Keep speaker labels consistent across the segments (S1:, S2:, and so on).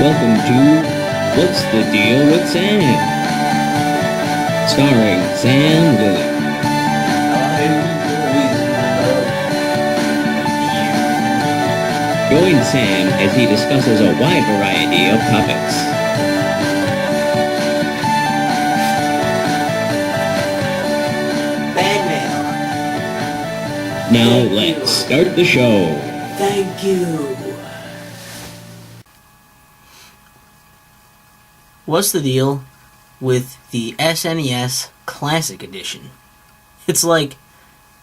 S1: welcome to What's the Deal with Sam? Starring Sam Lilly. Join Sam as he discusses a wide variety of topics. Now let's start the show.
S2: Thank you. What's the deal with the SNES Classic Edition? It's like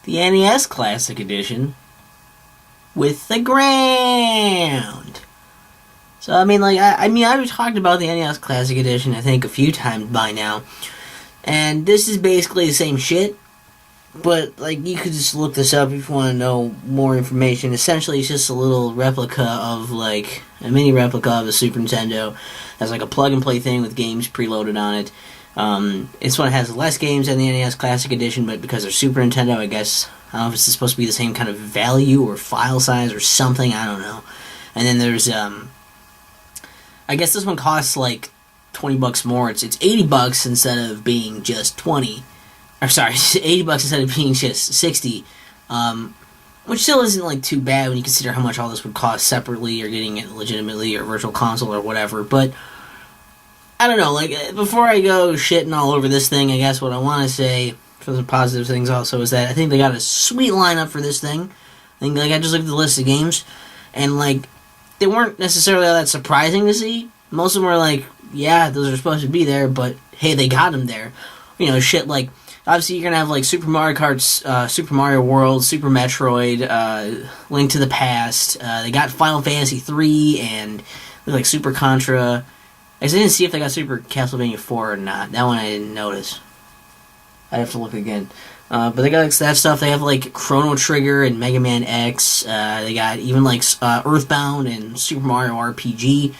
S2: the NES Classic Edition with the ground. So I've talked about the NES Classic Edition I think a few times by now, and this is basically the same shit. But, you could just look this up if you want to know more information. Essentially, it's just a little replica of, a mini replica of a Super Nintendo. Has, a plug-and-play thing with games preloaded on it. This one has less games than the NES Classic Edition, but because they're Super Nintendo, I guess, I don't know if it's supposed to be the same kind of value or file size or something, I don't know. And then there's, I guess this one costs, $20 more. It's $80 instead of being just 20. Or sorry, $80 instead of being just 60, which still isn't too bad when you consider how much all this would cost separately or getting it legitimately or virtual console or whatever. But I don't know. Before I go shitting all over this thing, I guess what I want to say for some positive things also is that I think they got a sweet lineup for this thing. I think I just looked at the list of games, and they weren't necessarily all that surprising to see. Most of them were yeah, those are supposed to be there, but hey, they got them there. Shit obviously, you're going to have, Super Mario Kart, Super Mario World, Super Metroid, Link to the Past. They got Final Fantasy 3 and, Super Contra. I didn't see if they got Super Castlevania 4 or not. That one I didn't notice. I'd have to look again. But they got that stuff. They have, Chrono Trigger and Mega Man X. They got even, Earthbound and Super Mario RPG.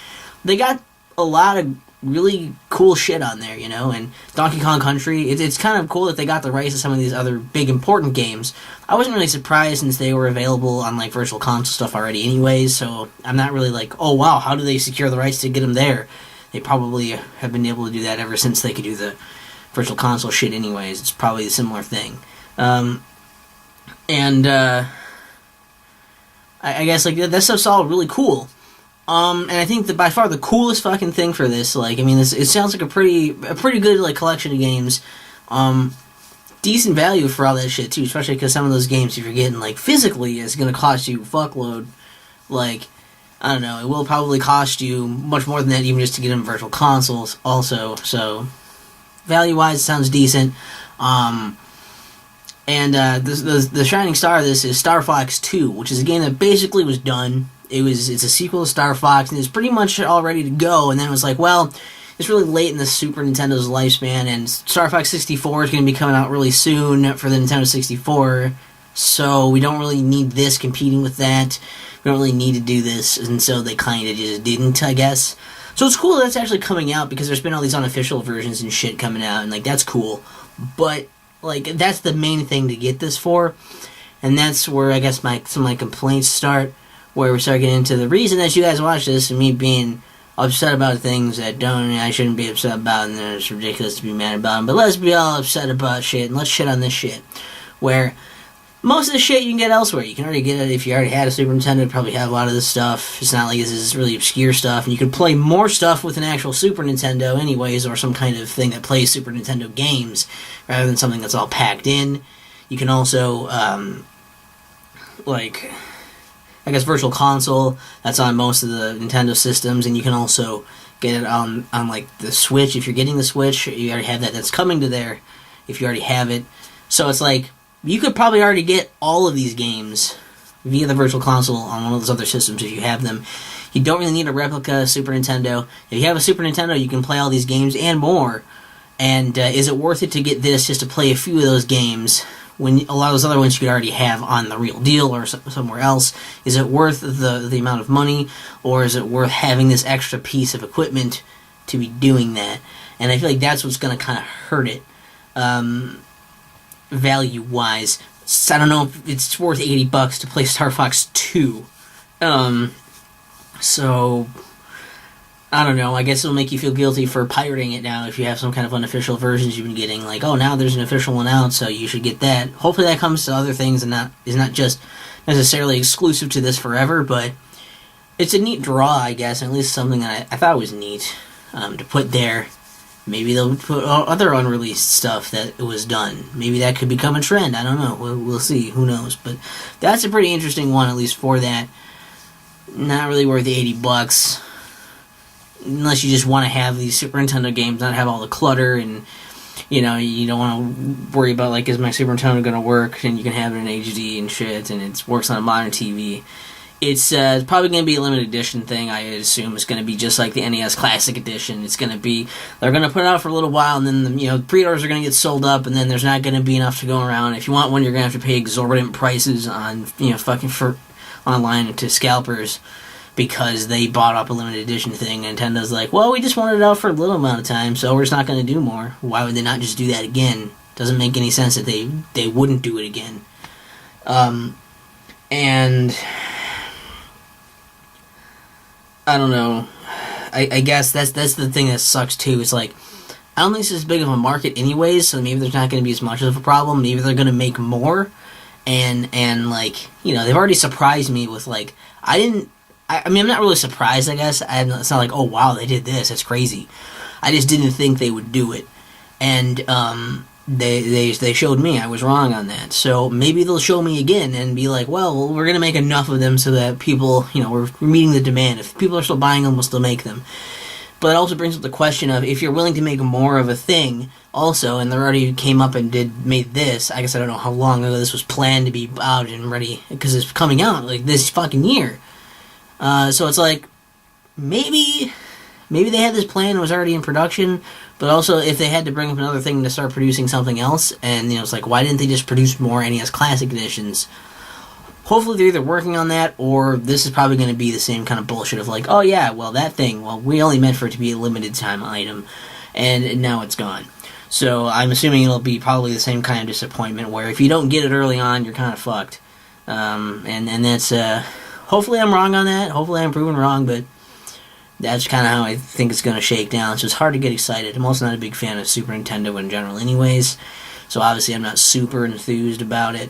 S2: They got a lot of really cool shit on there, and Donkey Kong Country. It's kind of cool that they got the rights to some of these other big important games. I wasn't really surprised since they were available on Virtual Console stuff already anyways, so I'm not really oh wow, how do they secure the rights to get them there? They probably have been able to do that ever since they could do the Virtual Console shit anyways. It's probably a similar thing. I guess that stuff's all really cool. And I think that by far the coolest fucking thing for this, it sounds like a pretty good, collection of games. Decent value for all that shit, too, especially because some of those games, if you're getting, physically, is going to cost you a fuckload. I don't know, it will probably cost you much more than that even just to get them virtual consoles also, so value-wise, it sounds decent. The shining star of this is Star Fox 2, which is a game that basically was done. It's a sequel to Star Fox, and it's pretty much all ready to go, and then it was it's really late in the Super Nintendo's lifespan, and Star Fox 64 is going to be coming out really soon for the Nintendo 64, so we don't really need this competing with that. We don't really need to do this, and so they kind of just didn't, I guess. So it's cool that it's actually coming out, because there's been all these unofficial versions and shit coming out, and, that's cool. But, that's the main thing to get this for, and that's where, I guess, some of my complaints start, where we start getting into the reason that you guys watch this and me being upset about things that I shouldn't be upset about, and then it's ridiculous to be mad about them. But let's be all upset about shit, and let's shit on this shit. Where most of the shit you can get elsewhere. You can already get it if you already had a Super Nintendo. You probably have a lot of this stuff. It's not like this is really obscure stuff, and you can play more stuff with an actual Super Nintendo anyways, or some kind of thing that plays Super Nintendo games, rather than something that's all packed in. You can also, I guess Virtual Console, that's on most of the Nintendo systems, and you can also get it on the Switch. If you're getting the Switch, you already have that. That's coming to there if you already have it. So it's you could probably already get all of these games via the Virtual Console on one of those other systems if you have them. You don't really need a replica Super Nintendo. If you have a Super Nintendo, you can play all these games and more. And is it worth it to get this just to play a few of those games when a lot of those other ones you could already have on the real deal or somewhere else? Is it worth the amount of money, or is it worth having this extra piece of equipment to be doing that? And I feel like that's what's going to kind of hurt it, value-wise. So I don't know if it's worth $80 to play Star Fox 2. So I don't know. I guess it'll make you feel guilty for pirating it now if you have some kind of unofficial versions you've been getting. Like, oh, now there's an official one out, so you should get that. Hopefully that comes to other things and is not just necessarily exclusive to this forever, but it's a neat draw, I guess, and at least something that I thought was neat to put there. Maybe they'll put other unreleased stuff that was done. Maybe that could become a trend. I don't know. We'll see. Who knows? But that's a pretty interesting one, at least for that. Not really worth the $80. Unless you just want to have these Super Nintendo games, not have all the clutter, and you don't want to worry about, like, is my Super Nintendo going to work, and you can have it in HD and shit, and it works on a modern TV. It's probably going to be a limited edition thing. I assume it's going to be just like the NES Classic Edition. It's going to be, they're going to put it out for a little while, and then pre-orders are going to get sold up, and then there's not going to be enough to go around. If you want one, you're going to have to pay exorbitant prices on fucking for online to scalpers, because they bought up a limited edition thing. Nintendo's like, well, we just wanted it out for a little amount of time, so we're just not going to do more. Why would they not just do that again? Doesn't make any sense that they wouldn't do it again. And I don't know. I guess that's the thing that sucks too. Is like, I don't think it's as big of a market anyways, so maybe there's not going to be as much of a problem. Maybe they're going to make more, and like, they've already surprised me with, like, I mean, I'm not really surprised, I guess. It's not like, oh, wow, they did this. That's crazy. I just didn't think they would do it. And they showed me I was wrong on that. So maybe they'll show me again and be like, well, we're going to make enough of them so that people, we're meeting the demand. If people are still buying them, we'll still make them. But it also brings up the question of, if you're willing to make more of a thing also, and they already came up and made this, I guess I don't know how long ago this was planned to be out and ready, because it's coming out like this fucking year. So it's like, maybe they had this plan and was already in production, but also if they had to bring up another thing to start producing something else, and it's like, why didn't they just produce more NES Classic Editions? Hopefully they're either working on that, or this is probably going to be the same kind of bullshit of like, oh yeah, well that thing, we only meant for it to be a limited time item, and now it's gone. So I'm assuming it'll be probably the same kind of disappointment, where if you don't get it early on, you're kind of fucked. And that's, hopefully I'm wrong on that. Hopefully I'm proven wrong, but that's kind of how I think it's going to shake down. So it's hard to get excited. I'm also not a big fan of Super Nintendo in general anyways, so obviously I'm not super enthused about it.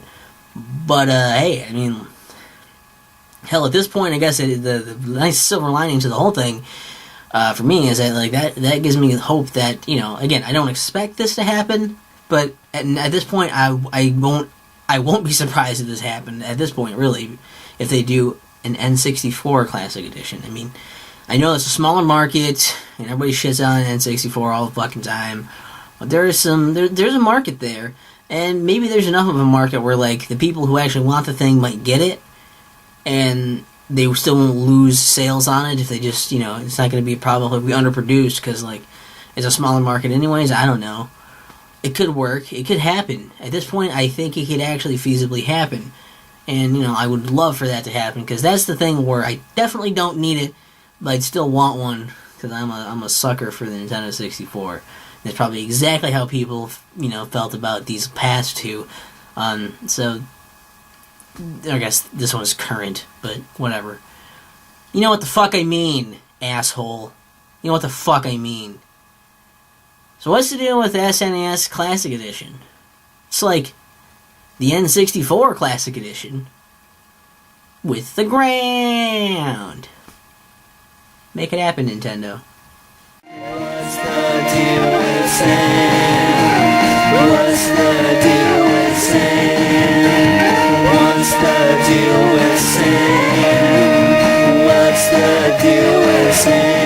S2: But, hey, I mean, hell, at this point, I guess the nice silver lining to the whole thing, for me, is that, like, that gives me hope that, again, I don't expect this to happen, but at this point, I won't be surprised if this happened, at this point, really, if they do an N64 Classic Edition. I mean, I know it's a smaller market, and everybody shits on N64 all the fucking time, but there's a market there, and maybe there's enough of a market where, like, the people who actually want the thing might get it, and they still won't lose sales on it if they just, it's not going to be a problem if we underproduce, because, like, it's a smaller market anyways. I don't know. It could work. It could happen. At this point, I think it could actually feasibly happen. And, I would love for that to happen, because that's the thing where I definitely don't need it, but I'd still want one, because I'm a sucker for the Nintendo 64. That's probably exactly how people, felt about these past two. So, I guess this one's current, but whatever. You know what the fuck I mean, asshole. You know what the fuck I mean. So what's the deal with the SNES Classic Edition? It's like the N64 Classic Edition with the ground. Make it happen, Nintendo. What's the deal with Sam? What's the deal with Sam? What's the deal with Sam? What's the deal with Sam?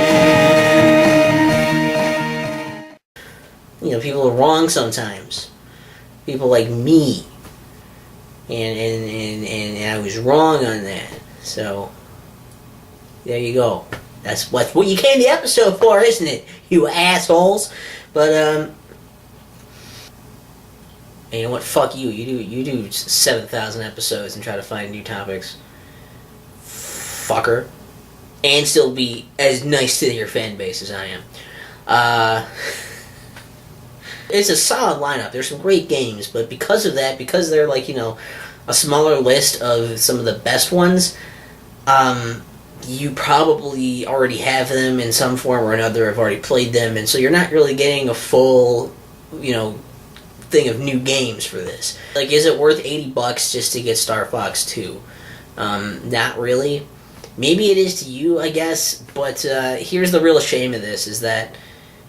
S2: People are wrong sometimes. People like me. And I was wrong on that. So, there you go. That's what you came to the episode for, isn't it? You assholes. But, and you know what? Fuck you. You do 7,000 episodes and try to find new topics. Fucker. And still be as nice to your fan base as I am. It's a solid lineup. There's some great games, but because of that, because they're like, a smaller list of some of the best ones, you probably already have them in some form or another, have already played them, and so you're not really getting a full, thing of new games for this. Like, is it worth $80 just to get Star Fox 2? Not really. Maybe it is to you, I guess, but here's the real shame of this, is that,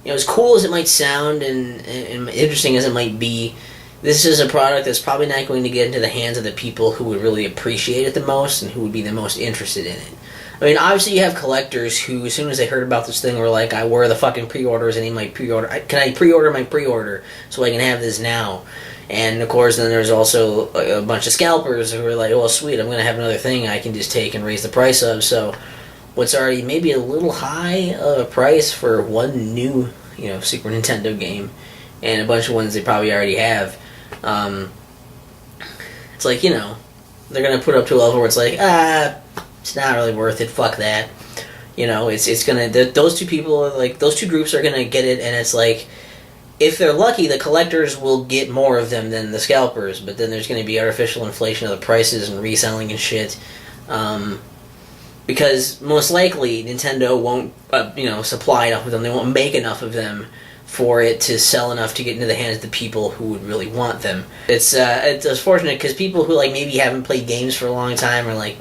S2: as cool as it might sound and interesting as it might be, this is a product that's probably not going to get into the hands of the people who would really appreciate it the most and who would be the most interested in it. I mean, obviously you have collectors who, as soon as they heard about this thing, were like, I wear the fucking pre-orders, I need my pre-order. Can I pre-order my pre-order so I can have this now? And, of course, then there's also a bunch of scalpers who are like, well, sweet, I'm going to have another thing I can just take and raise the price of. So what's already maybe a little high of a price for one new, Super Nintendo game and a bunch of ones they probably already have. It's like, they're going to put up to a level where it's like, it's not really worth it, fuck that. It's going to, those two people, those two groups are going to get it, and it's like, if they're lucky, the collectors will get more of them than the scalpers, but then there's going to be artificial inflation of the prices and reselling and shit. Because most likely Nintendo won't, supply enough of them. They won't make enough of them for it to sell enough to get into the hands of the people who would really want them. It's unfortunate because people who maybe haven't played games for a long time are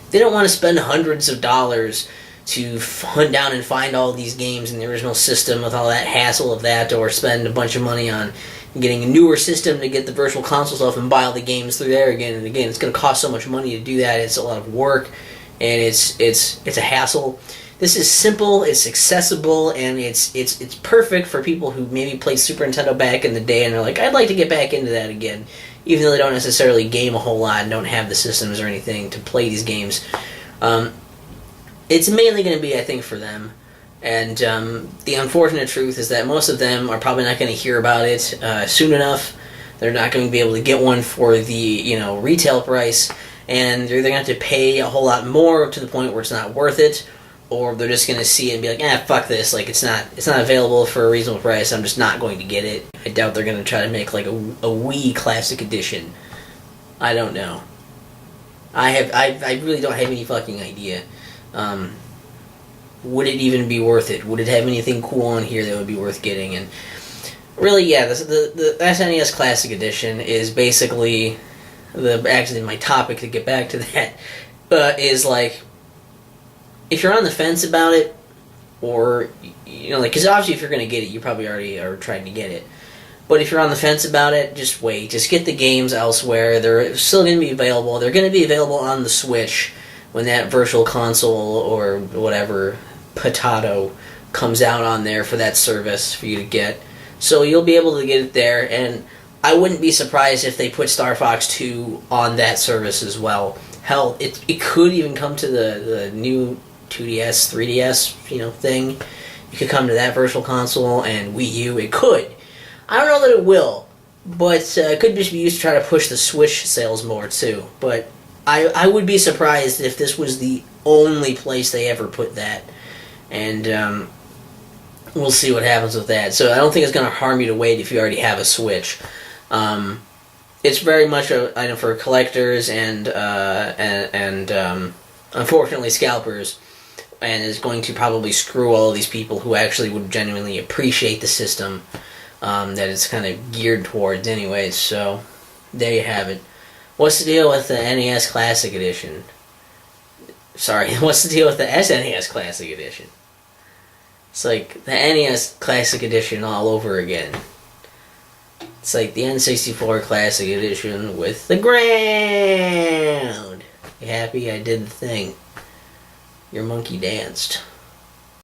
S2: they don't want to spend hundreds of dollars to hunt down and find all these games in the original system with all that hassle of that, or spend a bunch of money on getting a newer system to get the virtual console stuff and buy all the games through there again and again. It's going to cost so much money to do that. It's a lot of work, and it's a hassle. This is simple, it's accessible, and it's perfect for people who maybe played Super Nintendo back in the day and are like, I'd like to get back into that again, even though they don't necessarily game a whole lot and don't have the systems or anything to play these games. It's mainly going to be, I think, for them. And the unfortunate truth is that most of them are probably not going to hear about it soon enough. They're not going to be able to get one for the retail price, and they're either going to have to pay a whole lot more to the point where it's not worth it, or they're just going to see it and be like, fuck this, it's not available for a reasonable price, I'm just not going to get it. I doubt they're going to try to make a Wii Classic Edition. I don't know. I really don't have any fucking idea. Would it even be worth it? Would it have anything cool on here that would be worth getting? And really, yeah, the SNES Classic Edition is basically actually my topic, to get back to that, is if you're on the fence about it, or, because obviously if you're going to get it, you probably already are trying to get it. But if you're on the fence about it, just wait. Just get the games elsewhere. They're still going to be available. They're going to be available on the Switch when that virtual console or whatever potato comes out on there for that service for you to get. So you'll be able to get it there, and I wouldn't be surprised if they put Star Fox 2 on that service as well. Hell, it could even come to the new 2DS, 3DS, thing. You could come to that virtual console and Wii U. It could. I don't know that it will, but it could just be used to try to push the Switch sales more too. But I would be surprised if this was the only place they ever put that. And we'll see what happens with that. So I don't think it's going to harm you to wait if you already have a Switch. It's very much an item for collectors and unfortunately scalpers, and is going to probably screw all of these people who actually would genuinely appreciate the system that it's kind of geared towards anyways. So there you have it. What's the deal with the NES Classic Edition? Sorry, what's the deal with the SNES Classic Edition? It's like the NES Classic Edition all over again. It's like the N64 Classic Edition with the ground. You happy? I did the thing. Your monkey danced.